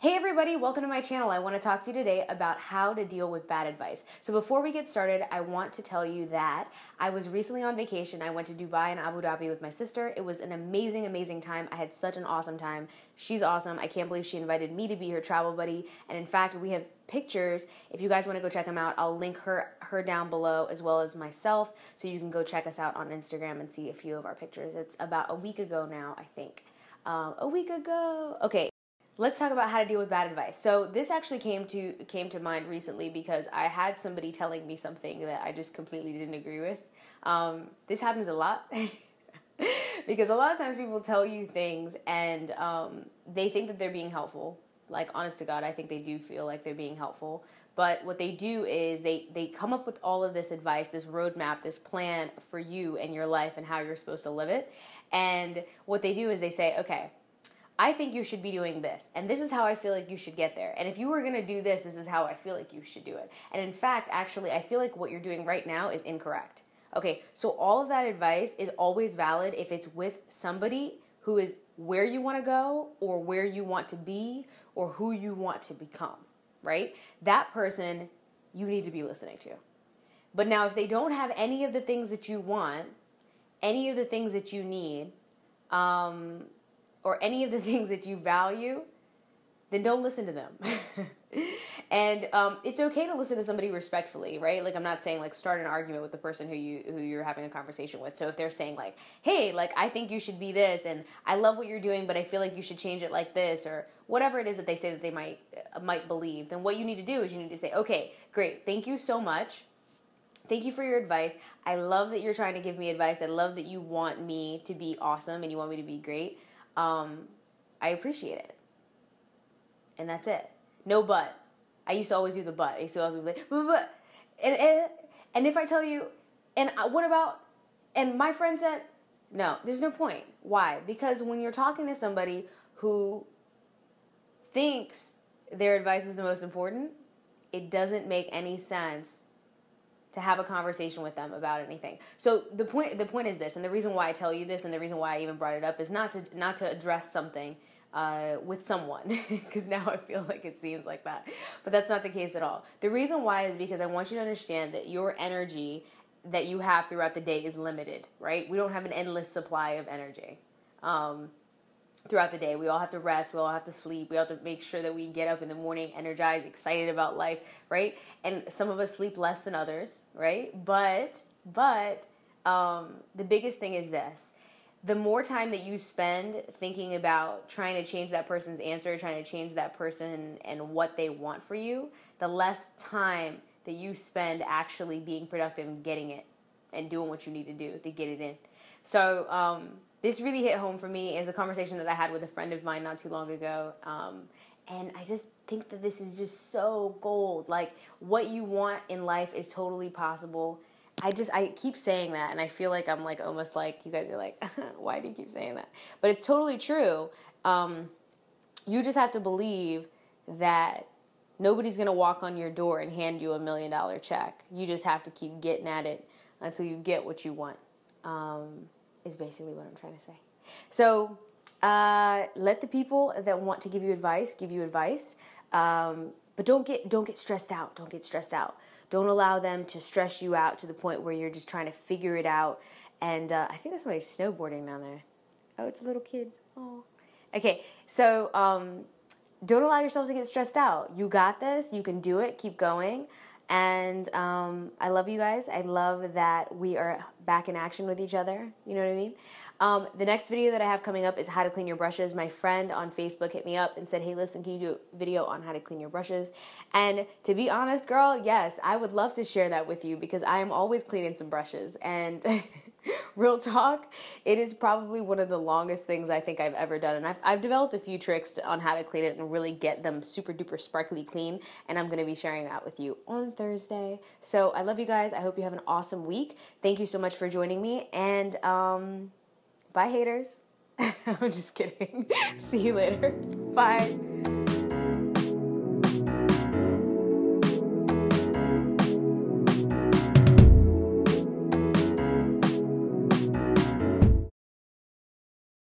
Hey everybody, welcome to my channel. I want to talk to you today about how to deal with bad advice. So before we get started, I want to tell you that I was recently on vacation. I went to Dubai and Abu Dhabi with my sister. It was an amazing, amazing time. I had such an awesome time. She's awesome. I can't believe she invited me to be her travel buddy. And in fact, we have pictures. If you guys want to go check them out, I'll link her down below as well as myself. So you can go check us out on Instagram and see a few of our pictures. It's about a week ago now, I think. A week ago. Okay. Let's talk about how to deal with bad advice. So this actually came to mind recently because I had somebody telling me something that I just completely didn't agree with. This happens a lot because a lot of times people tell you things and they think that they're being helpful. Like, honest to God, I think they do feel like they're being helpful. But what they do is they come up with all of this advice, this roadmap, this plan for you and your life and how you're supposed to live it. And what they do is they say, okay, I think you should be doing this, and this is how I feel like you should get there. And if you were going to do this, this is how I feel like you should do it. And in fact, actually, I feel like what you're doing right now is incorrect. Okay, so all of that advice is always valid if it's with somebody who is where you want to go or where you want to be or who you want to become, right? That person you need to be listening to. But now if they don't have any of the things that you want, any of the things that you need, or any of the things that you value, then don't listen to them. And it's okay to listen to somebody respectfully, right? Like, I'm not saying like start an argument with the person who you're having a conversation with. So if they're saying like, hey, like I think you should be this, and I love what you're doing, but I feel like you should change it like this, or whatever it is that they say that they might believe, then what you need to do is you need to say, okay, great, thank you so much. Thank you for your advice. I love that you're trying to give me advice. I love that you want me to be awesome and you want me to be great. I appreciate it. And that's it. No but. I used to always do the but. I used to always be like, but. And if I tell you, and what about, and my friend said, no, there's no point. Why? Because when you're talking to somebody who thinks their advice is the most important, it doesn't make any sense to have a conversation with them about anything. So the point is this, and the reason why I tell you this, and the reason why I even brought it up is not to address something with someone, because now I feel like it seems like that, but that's not the case at all. The reason why is because I want you to understand that your energy that you have throughout the day is limited, right? We don't have an endless supply of energy. Throughout the day, we all have to rest, we all have to sleep, we have to make sure that we get up in the morning energized, excited about life, right? And some of us sleep less than others, right? But the biggest thing is this: the more time that you spend thinking about trying to change that person's answer, trying to change that person and what they want for you, the less time that you spend actually being productive and getting it and doing what you need to do to get it in. So, this really hit home for me as a conversation that I had with a friend of mine not too long ago. And I just think that this is just so gold. Like, what you want in life is totally possible. I keep saying that, and I feel like I'm like almost like you guys are like, why do you keep saying that? But it's totally true. You just have to believe that nobody's going to walk on your door and hand you $1 million check. You just have to keep getting at it until you get what you want. Is basically what I'm trying to say. So let the people that want to give you advice give you advice, but don't get stressed out. Don't get stressed out. Don't allow them to stress you out to the point where you're just trying to figure it out. And I think there's somebody snowboarding down there. Oh, it's a little kid. Oh, okay. So don't allow yourself to get stressed out. You got this. You can do it. Keep going. And I love you guys. I love that we are back in action with each other. You know what I mean? The next video that I have coming up is how to clean your brushes. My friend on Facebook hit me up and said, hey, listen, can you do a video on how to clean your brushes? And to be honest, girl, yes, I would love to share that with you because I am always cleaning some brushes. And real talk, it is probably one of the longest things I think I've ever done. And I've developed a few tricks on how to clean it and really get them super duper sparkly clean. And I'm going to be sharing that with you on Thursday. So I love you guys. I hope you have an awesome week. Thank you so much for joining me. And bye, haters. I'm just kidding. See you later. Bye.